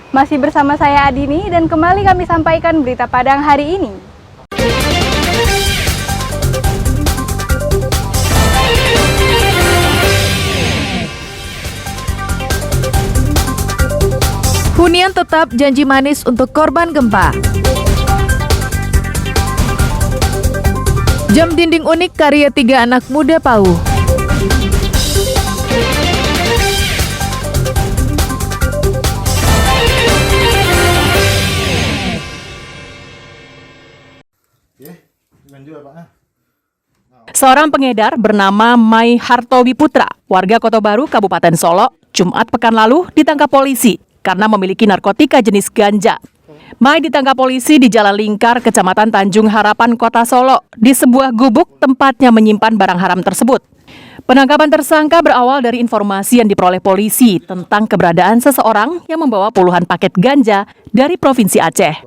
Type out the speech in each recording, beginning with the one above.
Masih bersama saya Adini dan kembali kami sampaikan berita Padang hari ini. Hunian tetap janji manis untuk korban gempa. Jam dinding unik karya 3 anak muda PAU. Seorang pengedar bernama Mai Hartowi Putra, warga Kota Baru, Kabupaten Solo, Jumat pekan lalu ditangkap polisi karena memiliki narkotika jenis ganja. Mai ditangkap polisi di Jalan Lingkar, Kecamatan Tanjung Harapan, Kota Solo, di sebuah gubuk tempatnya menyimpan barang haram tersebut. Penangkapan tersangka berawal dari informasi yang diperoleh polisi tentang keberadaan seseorang yang membawa puluhan paket ganja dari Provinsi Aceh.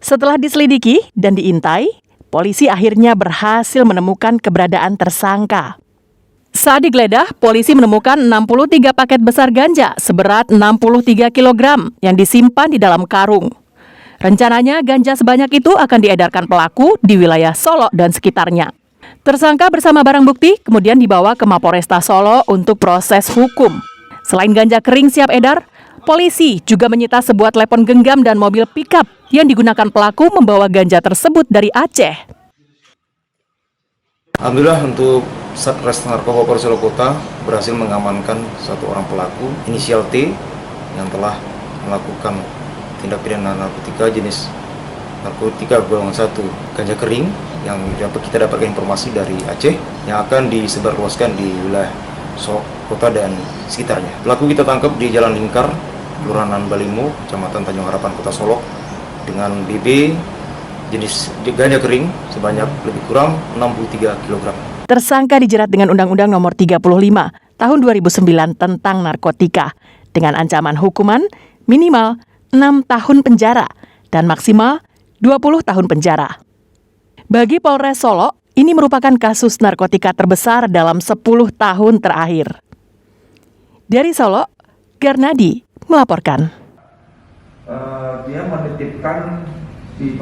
Setelah diselidiki dan diintai, polisi akhirnya berhasil menemukan keberadaan tersangka. Saat digeledah, polisi menemukan 63 paket besar ganja seberat 63 kg yang disimpan di dalam karung. Rencananya ganja sebanyak itu akan diedarkan pelaku di wilayah Solo dan sekitarnya. Tersangka bersama barang bukti kemudian dibawa ke Mapolresta Solo untuk proses hukum. Selain ganja kering siap edar, polisi juga menyita sebuah telepon genggam dan mobil pickup yang digunakan pelaku membawa ganja tersebut dari Aceh. Alhamdulillah untuk Satres Narkoba Polres Solo Kota berhasil mengamankan satu orang pelaku inisial T yang telah melakukan tindak pidana narkotika jenis narkotika golongan 1 ganja kering yang kita dapatkan informasi dari Aceh yang akan disebarluaskan di wilayah Solo Kota dan sekitarnya. Pelaku kita tangkap di Jalan Lingkar, Kelurahan Balimo, Kecamatan Tanjung Harapan, Kota Solo dengan BB jenis ganja kering sebanyak lebih kurang 63 kg. Tersangka dijerat dengan Undang-Undang Nomor 35 Tahun 2009 tentang narkotika dengan ancaman hukuman minimal 6 tahun penjara dan maksimal 20 tahun penjara. Bagi Polres Solo, ini merupakan kasus narkotika terbesar dalam 10 tahun terakhir. Dari Solo, Garnadi melaporkan. Dia menitipkan di...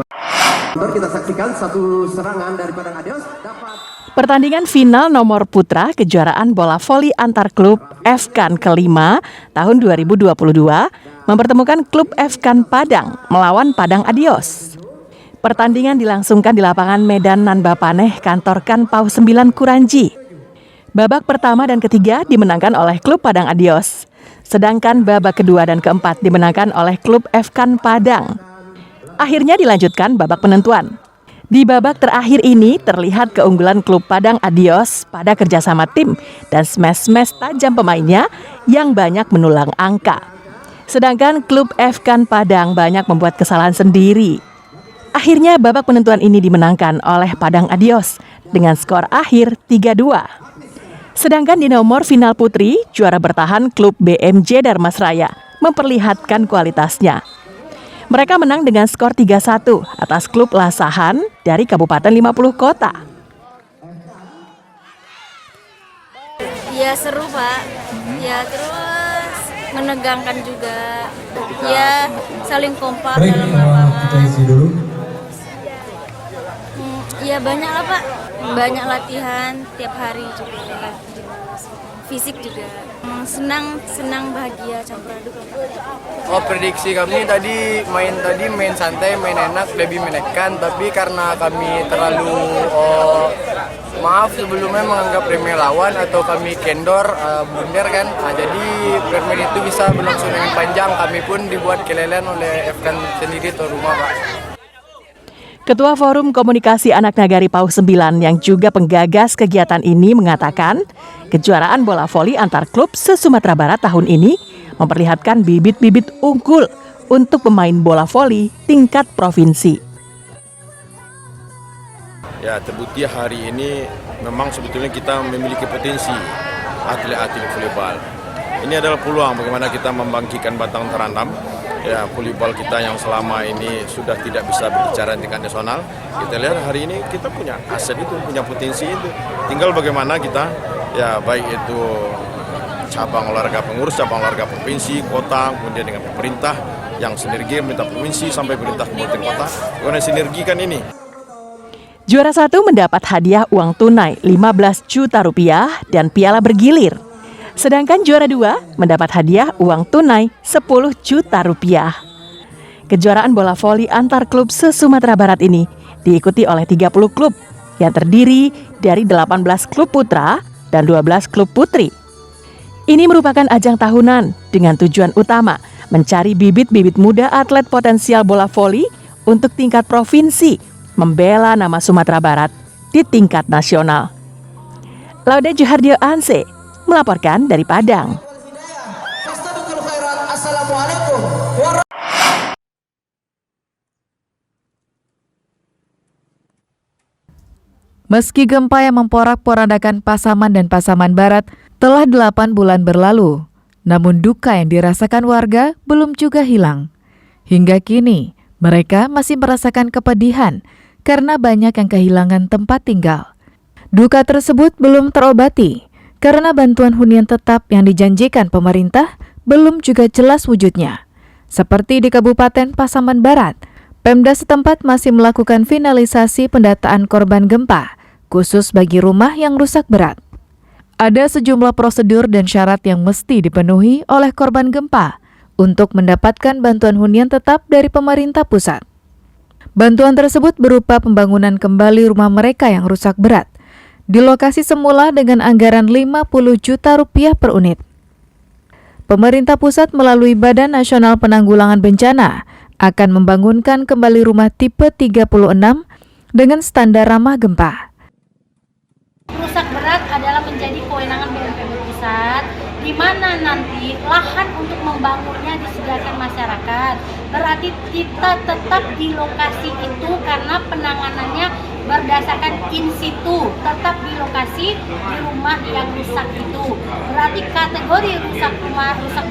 Kita saksikan satu serangan dari Padang Adios dapat. Pertandingan final nomor putra kejuaraan bola voli antar klub FKAN kelima tahun 2022 mempertemukan klub FKAN Padang melawan Padang Adios. Pertandingan dilangsungkan di lapangan Medan Nanbapaneh kantor KAN PAU 9 Kuranji. Babak pertama dan ketiga dimenangkan oleh klub Padang Adios, sedangkan babak kedua dan keempat dimenangkan oleh klub FKAN Padang. Akhirnya dilanjutkan babak penentuan. Di babak terakhir ini terlihat keunggulan klub Padang Adios pada kerjasama tim dan smash-smash tajam pemainnya yang banyak menulang angka. Sedangkan klub FKAN Padang banyak membuat kesalahan sendiri. Akhirnya babak penentuan ini dimenangkan oleh Padang Adios dengan skor akhir 3-2. Sedangkan di nomor final putri, juara bertahan klub BMJ Darmasraya memperlihatkan kualitasnya. Mereka menang dengan skor 3-1 atas klub Lasahan dari Kabupaten 50 Kota. Ya seru Pak, ya terus menegangkan juga, ya saling kompak dalam lapangan. Ya banyak lah Pak, banyak latihan tiap hari juga, fisik juga. Senang bahagia campur aduk. Oh, prediksi kami tadi main santai, main enak, lebih menekan, tapi karena kami terlalu maaf sebelumnya menganggap remeh lawan atau kami kendor, blunder kan. Nah, jadi permain itu bisa berlangsung dengan panjang, kami pun dibuat kelelahan oleh FKAN sendiri atau rumah Pak. Ketua Forum Komunikasi Anak Nagari PAU 9 yang juga penggagas kegiatan ini mengatakan, kejuaraan bola voli antar klub se-Sumatera Barat tahun ini memperlihatkan bibit-bibit unggul untuk pemain bola voli tingkat provinsi. Ya, terbukti hari ini memang sebetulnya kita memiliki potensi atlet-atlet volleyball. Ini adalah peluang bagaimana kita membangkitkan batang terandam. Ya, volleyball kita yang selama ini sudah tidak bisa berbicara tingkat nasional. Kita lihat hari ini kita punya aset itu, punya potensi itu. Tinggal bagaimana kita, ya baik itu cabang olahraga pengurus, cabang olahraga provinsi, kota, kemudian dengan pemerintah, yang sinergi pemerintah provinsi sampai pemerintah kabupaten kota. Karena sinergikan ini. Juara 1 mendapat hadiah uang tunai 15 juta rupiah dan piala bergilir. Sedangkan juara 2 mendapat hadiah uang tunai 10 juta rupiah. Kejuaraan bola voli antar klub se-Sumatera Barat ini diikuti oleh 30 klub yang terdiri dari 18 klub putra dan 12 klub putri. Ini merupakan ajang tahunan dengan tujuan utama mencari bibit-bibit muda atlet potensial bola voli untuk tingkat provinsi, membela nama Sumatera Barat di tingkat nasional. Lauda Juhardio Anse melaporkan dari Padang. Meski gempa yang memporak-porandakan Pasaman dan Pasaman Barat telah 8 bulan berlalu, namun duka yang dirasakan warga belum juga hilang. Hingga kini, mereka masih merasakan kepedihan karena banyak yang kehilangan tempat tinggal. Duka tersebut belum terobati karena bantuan hunian tetap yang dijanjikan pemerintah belum juga jelas wujudnya. Seperti di Kabupaten Pasaman Barat, Pemda setempat masih melakukan finalisasi pendataan korban gempa, khusus bagi rumah yang rusak berat. Ada sejumlah prosedur dan syarat yang mesti dipenuhi oleh korban gempa untuk mendapatkan bantuan hunian tetap dari pemerintah pusat. Bantuan tersebut berupa pembangunan kembali rumah mereka yang rusak berat di lokasi semula dengan anggaran 50 juta rupiah per unit. Pemerintah pusat melalui Badan Nasional Penanggulangan Bencana akan membangunkan kembali rumah tipe 36 dengan standar ramah gempa. Rusak berat adalah menjadi kewenangan BNPB pusat, di mana nanti lahan untuk membangunnya disediakan masyarakat. Berarti kita tetap di lokasi itu karena penanganannya berdasarkan in situ, tetap di lokasi di rumah yang rusak itu. Berarti kategori rusak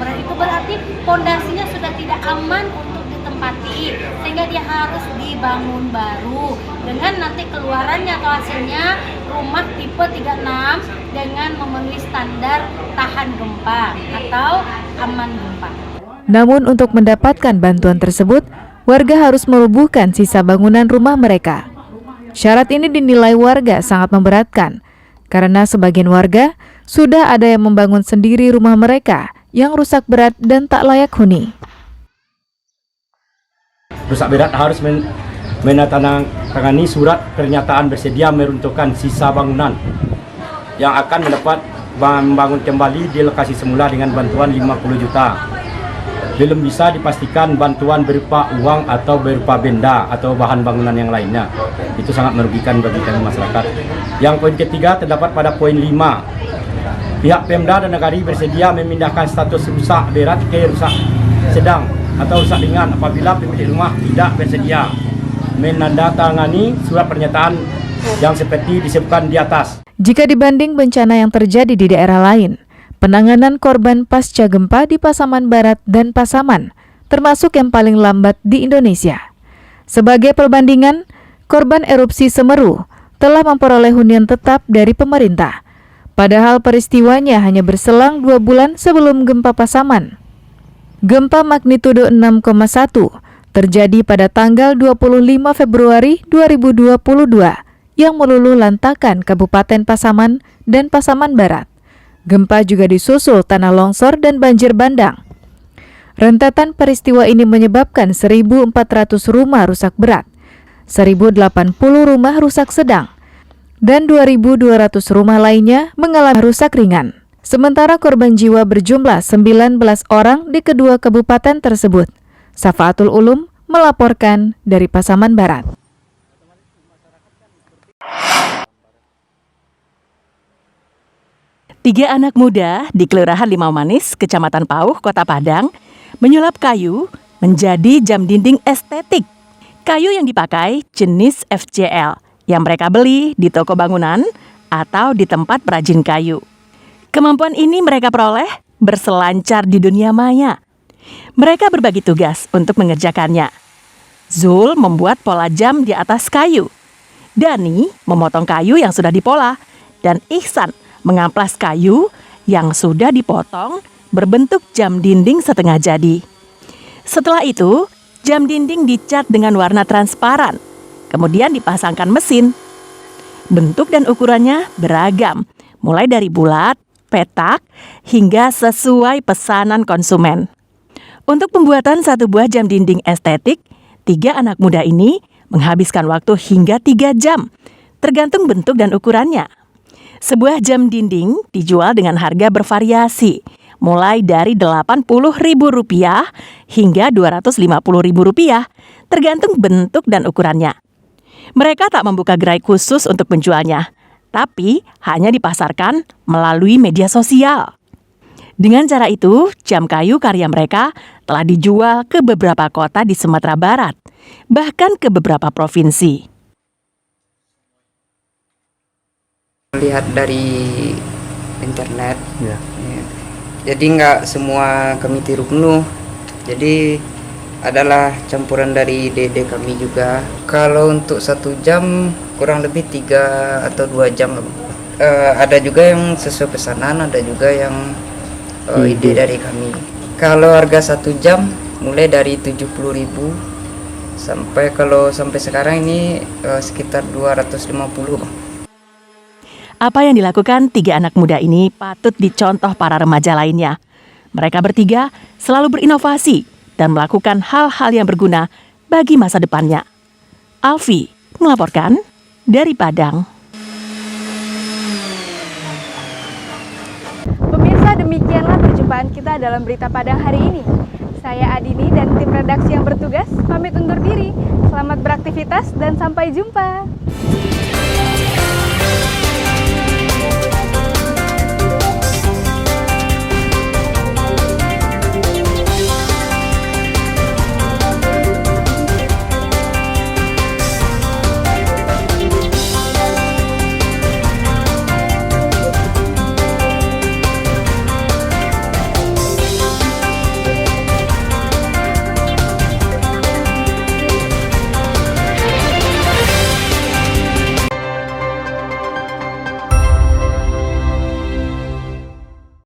berat itu berarti pondasinya sudah tidak aman untuk ditempati, sehingga dia harus dibangun baru dengan nanti keluarannya atau hasilnya rumah tipe 36 dengan memenuhi standar tahan gempa atau aman gempa. Namun untuk mendapatkan bantuan tersebut, warga harus merobohkan sisa bangunan rumah mereka. Syarat ini dinilai warga sangat memberatkan karena sebagian warga sudah ada yang membangun sendiri rumah mereka yang rusak berat dan tak layak huni. Rusak berat harus menandatangani surat pernyataan bersedia meruntuhkan sisa bangunan yang akan mendapat membangun kembali di lokasi semula dengan bantuan 50 juta. Belum bisa dipastikan bantuan berupa uang atau berupa benda atau bahan bangunan yang lainnya. Itu sangat merugikan bagi kami masyarakat. Yang poin ketiga terdapat pada poin 5. Pihak Pemda dan Negari bersedia memindahkan status rusak berat ke rusak sedang atau rusak ringan apabila pemilik rumah tidak bersedia menandatangani surat pernyataan yang seperti disebutkan di atas. Jika dibanding bencana yang terjadi di daerah lain, penanganan korban pasca gempa di Pasaman Barat dan Pasaman termasuk yang paling lambat di Indonesia. Sebagai perbandingan, korban erupsi Semeru telah memperoleh hunian tetap dari pemerintah, padahal peristiwanya hanya berselang 2 bulan sebelum gempa Pasaman. Gempa magnitudo 6,1 terjadi pada tanggal 25 Februari 2022 yang meluluh lantakan Kabupaten Pasaman dan Pasaman Barat. Gempa juga disusul tanah longsor dan banjir bandang. Rentetan peristiwa ini menyebabkan 1.400 rumah rusak berat, 1.080 rumah rusak sedang, dan 2.200 rumah lainnya mengalami rusak ringan. Sementara korban jiwa berjumlah 19 orang di kedua kabupaten tersebut. Safaatul Ulum melaporkan dari Pasaman Barat. Tiga anak muda di Kelurahan Limau Manis, Kecamatan Pauh, Kota Padang, menyulap kayu menjadi jam dinding estetik. Kayu yang dipakai jenis FCL yang mereka beli di toko bangunan atau di tempat perajin kayu. Kemampuan ini mereka peroleh berselancar di dunia maya. Mereka berbagi tugas untuk mengerjakannya. Zul membuat pola jam di atas kayu. Dani memotong kayu yang sudah dipola. Dan Ihsan mengamplas kayu yang sudah dipotong berbentuk jam dinding setengah jadi. Setelah itu, jam dinding dicat dengan warna transparan, kemudian dipasangkan mesin. Bentuk dan ukurannya beragam, mulai dari bulat, petak, hingga sesuai pesanan konsumen. Untuk pembuatan satu buah jam dinding estetik, 3 anak muda ini menghabiskan waktu hingga 3 jam, tergantung bentuk dan ukurannya. Sebuah jam dinding dijual dengan harga bervariasi, mulai dari Rp80.000 hingga Rp250.000, tergantung bentuk dan ukurannya. Mereka tak membuka gerai khusus untuk menjualnya, tapi hanya dipasarkan melalui media sosial. Dengan cara itu, jam kayu karya mereka telah dijual ke beberapa kota di Sumatera Barat, bahkan ke beberapa provinsi. Lihat dari internet, ya. Jadi nggak semua kami tiru penuh. Jadi adalah campuran dari dede kami juga. Kalau untuk 1 jam kurang lebih 3 atau 2 jam. Ada juga yang sesuai pesanan, ada juga yang ide dari kami. Kalau harga 1 jam mulai dari 70.000 sampai sekarang ini sekitar 250, Bang. Apa yang dilakukan 3 anak muda ini patut dicontoh para remaja lainnya. Mereka bertiga selalu berinovasi dan melakukan hal-hal yang berguna bagi masa depannya. Alfi melaporkan dari Padang. Pemirsa, demikianlah perjumpaan kita dalam Berita Padang hari ini. Saya Adini dan tim redaksi yang bertugas pamit undur diri. Selamat beraktivitas dan sampai jumpa.